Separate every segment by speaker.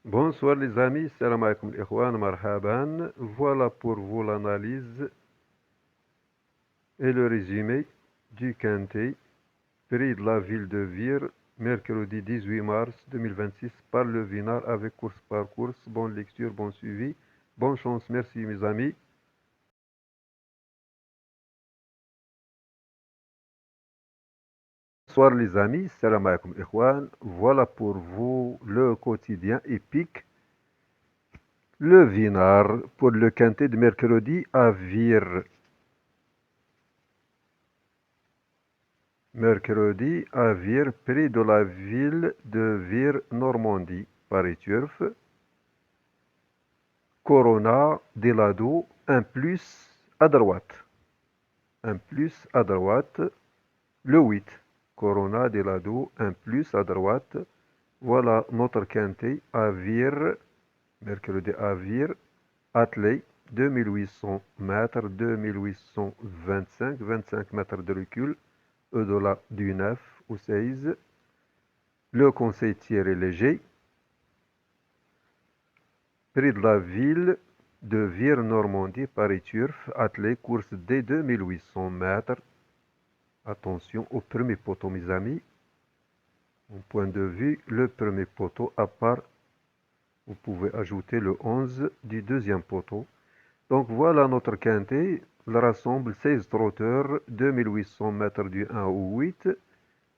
Speaker 1: Bonsoir les amis, salam alaikum ikhwan, marhaban. Voilà pour vous l'analyse et le résumé du quintet, prix de la ville de Vire, mercredi 18 mars 2026 par le Vinard avec course par course. Bonne lecture, bon suivi, bonne chance, merci mes amis. Bonsoir les amis, salam alaikum ikhwan. Voilà pour vous le quotidien épique, le Vinard pour le quintet de mercredi à Vire. Mercredi à Vire, près de la ville de Vire, Normandie, Paris-Turf. Corona, Delado, un plus à droite. Un plus à droite, le 8. Corona, Delado, un plus à droite. Voilà notre quintet à Vire, mercredi à Vire, attelé, 2800 mètres, 2825, 25 mètres de recul, au-delà du 9 ou 16. Le conseil tiré léger, près de la ville de Vire-Normandie, Paris-Turf, attelé course des 2800 mètres. Attention au premier poteau, mes amis. Mon point de vue, le premier poteau, à part, vous pouvez ajouter le 11 du deuxième poteau. Donc voilà notre quintet. Il rassemble 16 trotteurs, 2800 mètres du 1 au 8,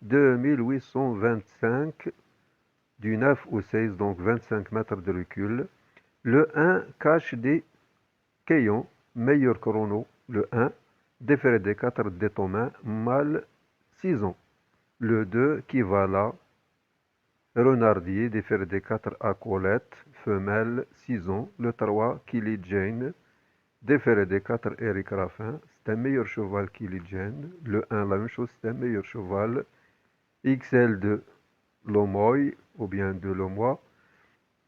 Speaker 1: 2825 du 9 au 16, donc 25 mètres de recul. Le 1 cache des Caillon, meilleur chrono. Le 1, déféré des 4 d'Etomain, mâle 6 ans. Le 2, qui va là, Renardier, déféré des 4 à Colette, femelle 6 ans. Le 3, Killy Jane, déféré des 4 Eric Raffin, c'est un meilleur cheval Killy Jane. Le 1, la même chose, c'est un meilleur cheval. XL de Lomoy, ou bien de Lomoy.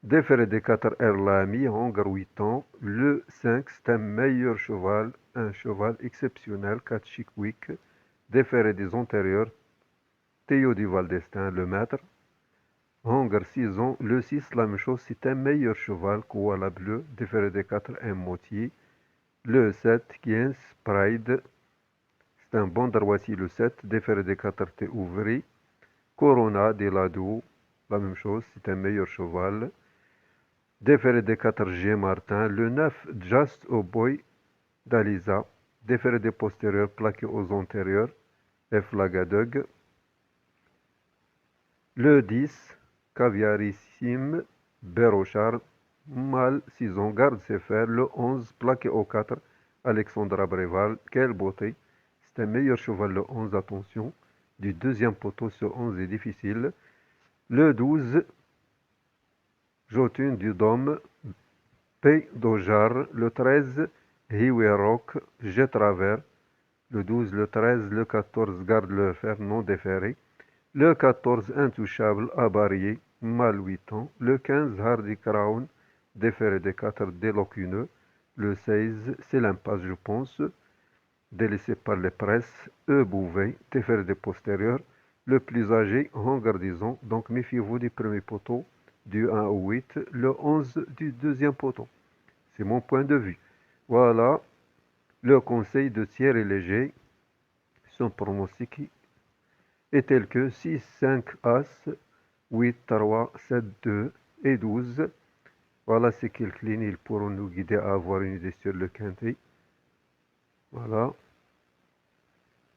Speaker 1: Déféré des 4 Erlami, Hongre 8 ans. Le 5, c'est un meilleur cheval, un cheval exceptionnel, 4 Chickwick. Déféré des antérieurs, Théo du Val d'Estaing, le maître. Hongre 6 ans. Le 6, la même chose, c'est un meilleur cheval, Koala Bleu. Déféré des 4 M. Motier. Le 7, Kiens Pride. C'est un bon droitier, le 7. Déféré des 4 T. Ouvri. Corona de Lado, la même chose, c'est un meilleur cheval. Déféré des 4 G. Martin. Le 9, Just a Boy d'Alisa. Déféré des postérieurs plaqué aux antérieurs. F. Lagadug. Le 10, Caviarissime. Bérochard. Mâle 6 ans. Garde ses fers. Le 11, plaqué aux 4. Alexandra Breval. Quelle beauté. C'est un meilleur cheval, le 11, attention. Du deuxième poteau, ce 11 est difficile. Le 12, Jotun du Dôme. P. Dojar, le 13, Hiwerok, Jet Travers, le 12, le 13, le 14, Garde le fer non déféré, le 14, Intouchable, Abarié, mal 8 ans, le 15, Hardy Crown, déféré des 4, Délocuneux, le 16, c'est l'impasse, je pense, délaissé par les presses, Bouvet, déféré des postérieurs, le plus âgé, Hongardison, donc méfiez-vous du premier poteau, du 1 au 8, le 11 du deuxième poteau. C'est mon point de vue. Voilà, le conseil de Thierry Léger, son pronostic est tel que 6, 5, As, 8, 3, 7, 2 et 12. Voilà ces quelques lignes, ils pourront nous guider à avoir une idée sur le quintet. Voilà,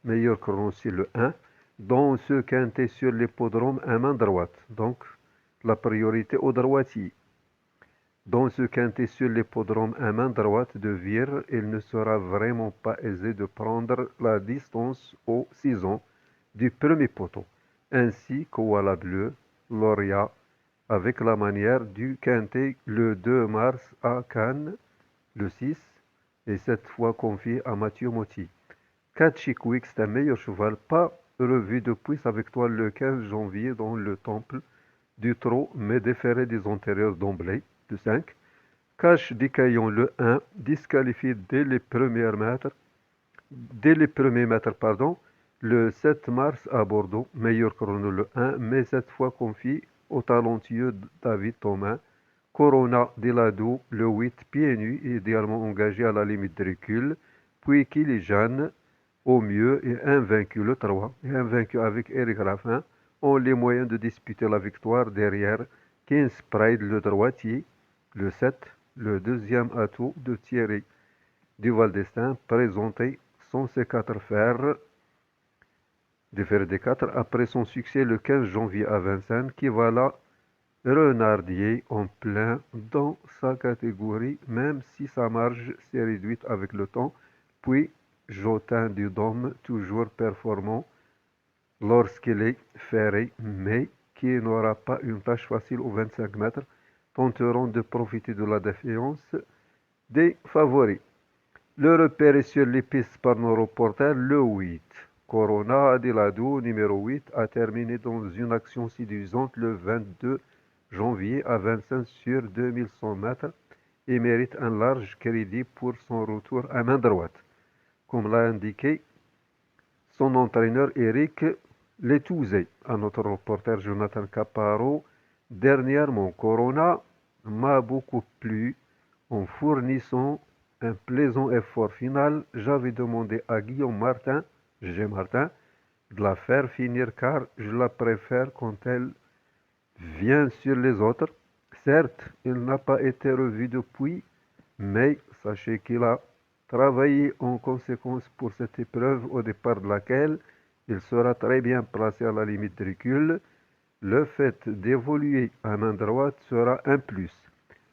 Speaker 1: meilleur chrono c'est le 1. Dans ce quintet sur l'hippodrome, à main droite. Donc, la priorité au droitier. Dans ce quintet sur l'hippodrome à main droite de Vire, il ne sera vraiment pas aisé de prendre la distance aux 6 ans du premier poteau, ainsi qu'Oala Bleu, Loria, avec la manière du quintet le 2 mars à Cannes, le 6, et cette fois confié à Mathieu Motti. Katchikwick, c'est un meilleur cheval, pas revu depuis avec toi le 15 janvier dans le temple du trot, mais déféré des antérieurs d'emblée, le 5. Cache Décaillon le 1, disqualifié dès les premiers mètres, pardon, le 7 mars à Bordeaux, meilleur chrono le 1, mais cette fois confié au talentueux David Thomas, Corona Delado, le 8, pieds nus, idéalement engagé à la limite de recul, puis Kilijan, au mieux, et invaincu le 3, et invaincu avec Eric Raffin, ont les moyens de disputer la victoire derrière 15 Pride, le droitier, le 7, le deuxième atout de Thierry Duval d'Estaing, présenté sans ses 4 fers, de faire des 4 après son succès le 15 janvier à Vincennes, qui va là Renardier en plein dans sa catégorie, même si sa marge s'est réduite avec le temps, puis Jotin du Dôme, toujours performant lorsqu'il est ferré, mais qui n'aura pas une tâche facile aux 25 mètres, tenteront de profiter de la défiance des favoris. Le repère est sur les pistes par nos reporters, le 8. Corona Adelado, numéro 8, a terminé dans une action séduisante le 22 janvier à Vincennes sur 2100 mètres et mérite un large crédit pour son retour à main droite, comme l'a indiqué son entraîneur Eric Letouzé. À notre reporter Jonathan Caparo, dernièrement, Corona m'a beaucoup plu en fournissant un plaisant effort final. J'avais demandé à Guillaume Martin, G. Martin, de la faire finir car je la préfère quand elle vient sur les autres. Certes, il n'a pas été revu depuis, mais sachez qu'il a travaillé en conséquence pour cette épreuve au départ de laquelle il sera très bien placé à la limite de recul. Le fait d'évoluer à main droite sera un plus.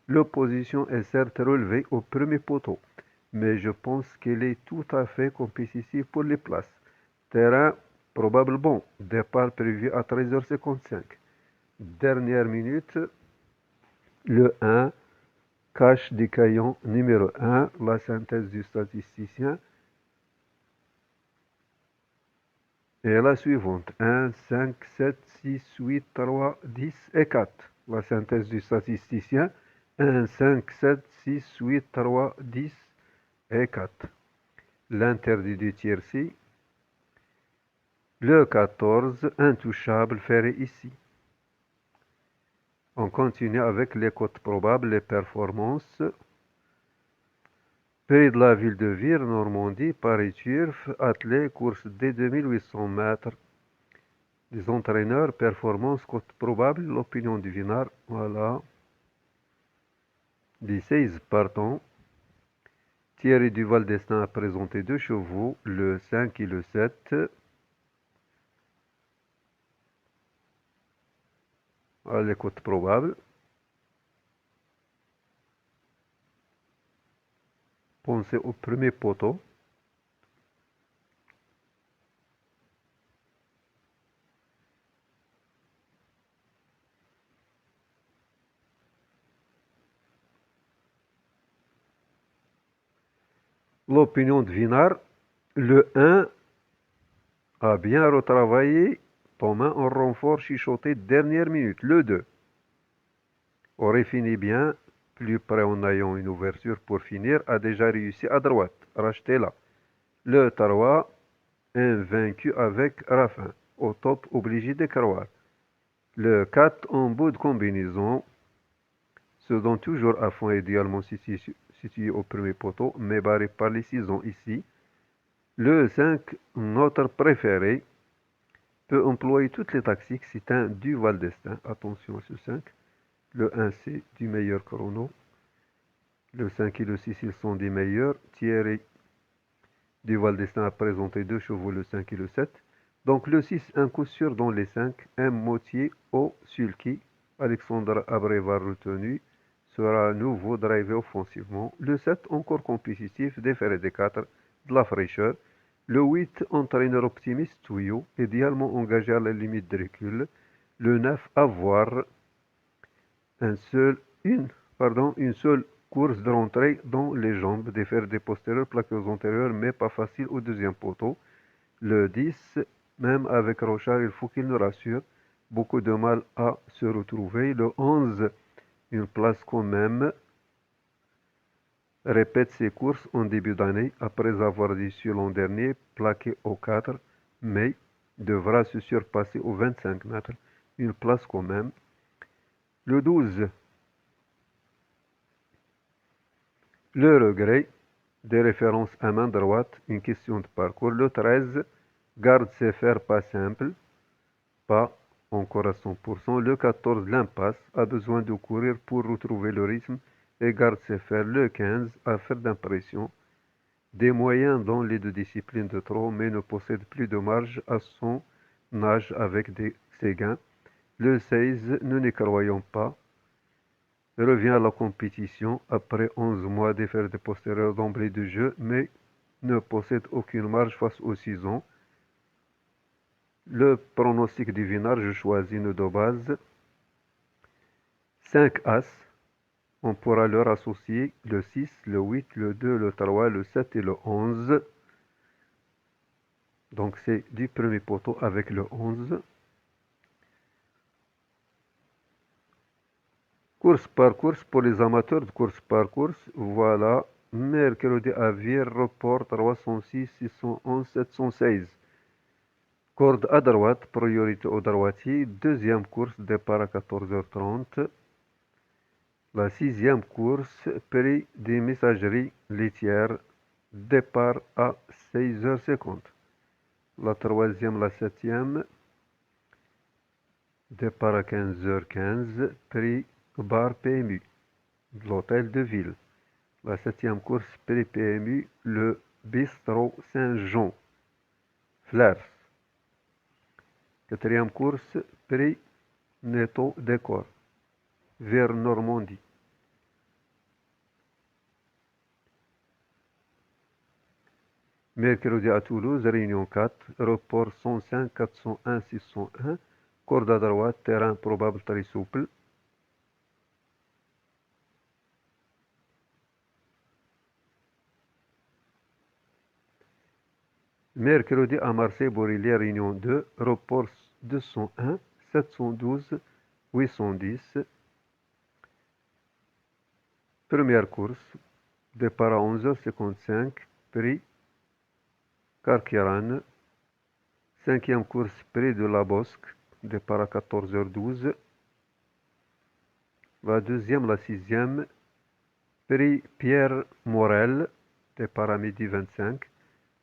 Speaker 1: L'opposition est certes relevée au premier poteau, mais je pense qu'elle est tout à fait compétitive pour les places. Terrain probablement, départ prévu à 13h55. Dernière minute, le 1, cache des caillons numéro 1, la synthèse du statisticien est la suivante, 1, 5, 7, 6, 8, 3, 10 et 4. La synthèse du statisticien, 1, 5, 7, 6, 8, 3, 10 et 4. L'interdit du tiercé, le 14, intouchable, ferré ici. On continue avec les cotes probables, les performances. Prix de la ville de Vire, Normandie, Paris-Turf, athlée, course des 2800 mètres. Les entraîneurs, performance, cote probable, l'opinion du Vinard, voilà. Les 16 partants. Thierry Duval d'Estaing a présenté 2 chevaux, le 5 et le 7. Voilà les cotes probables. Pensez au premier poteau. L'opinion de Vinard, le 1 a bien retravaillé, Thomas en renfort chuchoté dernière minute. Le 2 aurait fini bien, plus près en ayant une ouverture pour finir, a déjà réussi à droite, racheté là. Le 3, invaincu avec Raffin, au top obligé de croire. Le 4, en bout de combinaison, se donne toujours à fond idéalement situé au premier poteau, mais barré par les 6 ans ici. Le 5, notre préféré, peut employer toutes les tactiques, c'est un Duval d'Estaing. Attention à ce 5. Le 1, c'est du meilleur chrono. Le 5 et le 6, ils sont des meilleurs. Thierry Duval d'Estaing a présenté 2 chevaux, le 5 et le 7. Donc le 6, un coup sûr dans les 5. Un moitié au sulky. Alexandre Abrevard retenu sera à nouveau drivé offensivement. Le 7, encore compétitif, déféré des 4, de la fraîcheur. Le 8, entraîneur optimiste, Touillot, idéalement engagé à la limite de recul. Le 9, avoir une seule course de rentrée dans les jambes, déféré des postérieurs, plaqué aux antérieurs, mais pas facile au deuxième poteau. Le 10, même avec Rochard, il faut qu'il nous rassure. Beaucoup de mal à se retrouver. Le 11, une place quand même, répète ses courses en début d'année après avoir déçu l'an dernier, plaqué au 4, mais devra se surpasser aux 25 mètres. Une place quand même. Le 12, Le regret, des références à main droite, une question de parcours. Le 13, garde ses fers pas simple, pas encore à 100%. Le 14, l'impasse, a besoin de courir pour retrouver le rythme et garde ses fers. Le 15, affaire d'impression, des moyens dans les deux disciplines de trop, mais ne possède plus de marge à son âge avec ses gains. Le 16, ne n'y croyons pas, revient à la compétition après 11 mois d'effets de postérieurs d'emblée de jeu, mais ne possède aucune marge face aux 6 ans. Le pronostic divinal, je choisis une de base. 5 As, on pourra leur associer le 6, le 8, le 2, le 3, le 7 et le 11. Donc c'est du premier poteau avec le 11. Course par course pour les amateurs de course par course. Voilà. Mercredi à Vire, report 306, 611, 716. Corde à droite, priorité au droitier. Deuxième course, départ à 14h30. La sixième course, prix des messageries laitières, départ à 16h50. La troisième, la septième, départ à 15h15, prix bar PMU, de l'hôtel de ville. La septième course, prix PMU, le bistrot Saint-Jean, Flers. Quatrième course, prix Netto Décor, vers Normandie. Mercredi à Toulouse, réunion 4, report 105, 401, 601, corde à droite, terrain probable très souple. Mercredi à Marseille-Borillier, réunion 2, report 201, 712, 810. Première course, départ à 11h55, prix Carqueiranne. Cinquième course, prix de la Bosque, départ à 14h12. La deuxième, la sixième, prix Pierre Morel, départ à midi 25.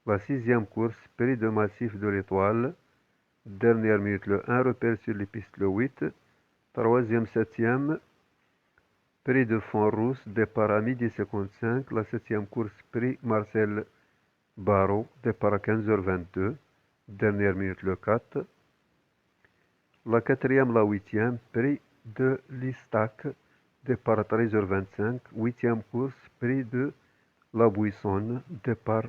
Speaker 1: La sixième course, prix de Massif de l'Étoile, dernière minute le 1, repère sur les pistes le 8. Troisième, septième, prix de Font-Rousse, départ à midi 55. La septième course, prix Marcel Barrault, départ à 15h22, dernière minute le 4. La quatrième, la huitième, prix de l'Istac, départ à 13h25. Huitième course, prix de la Buissonne, départ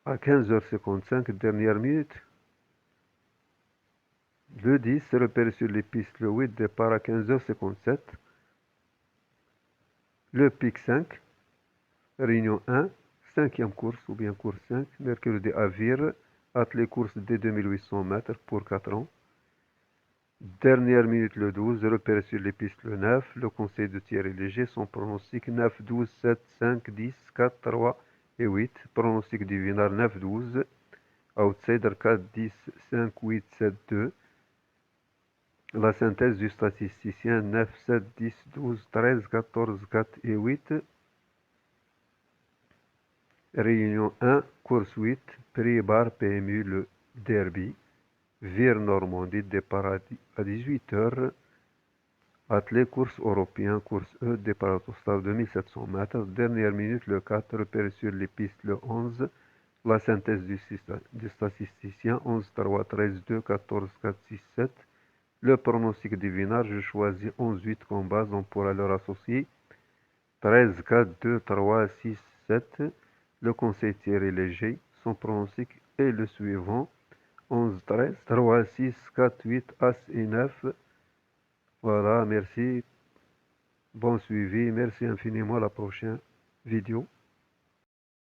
Speaker 1: à 15h55, dernière minute. Le 10, repère sur les pistes le 8, départ à 15h57. Le pic 5, réunion 1, cinquième course ou bien course 5, mercredi à Vire, attelé course des 2800 mètres pour 4 ans. Dernière minute le 12, repère sur les pistes le 9, le conseil de Thierry Léger, son pronostic 9, 12, 7, 5, 10, 4, 3 et 8. Pronostic divinal 9, 12, outsider 4, 10, 5, 8, 7, 2. La synthèse du statisticien 9, 7, 10, 12, 13, 14, 4 et 8. Réunion 1, course 8, prix bar PMU le derby. Vire Normandie, départ à 18h. Attelé course européen, course E, départ autostop 2700 mètres. Dernière minute le 4, repéré sur les pistes le 11. La synthèse du statisticien 11, 3, 13, 2, 14, 4, 6, 7. Le pronostic divinal, je choisis 11-8 comme base, on pourra leur associer 13, 4, 2, 3, 6, 7. Le conseil Thierry Léger, son pronostic est le suivant 11, 13, 3, 6, 4, 8, As et 9. Voilà, merci. Bon suivi. Merci infiniment à la prochaine vidéo.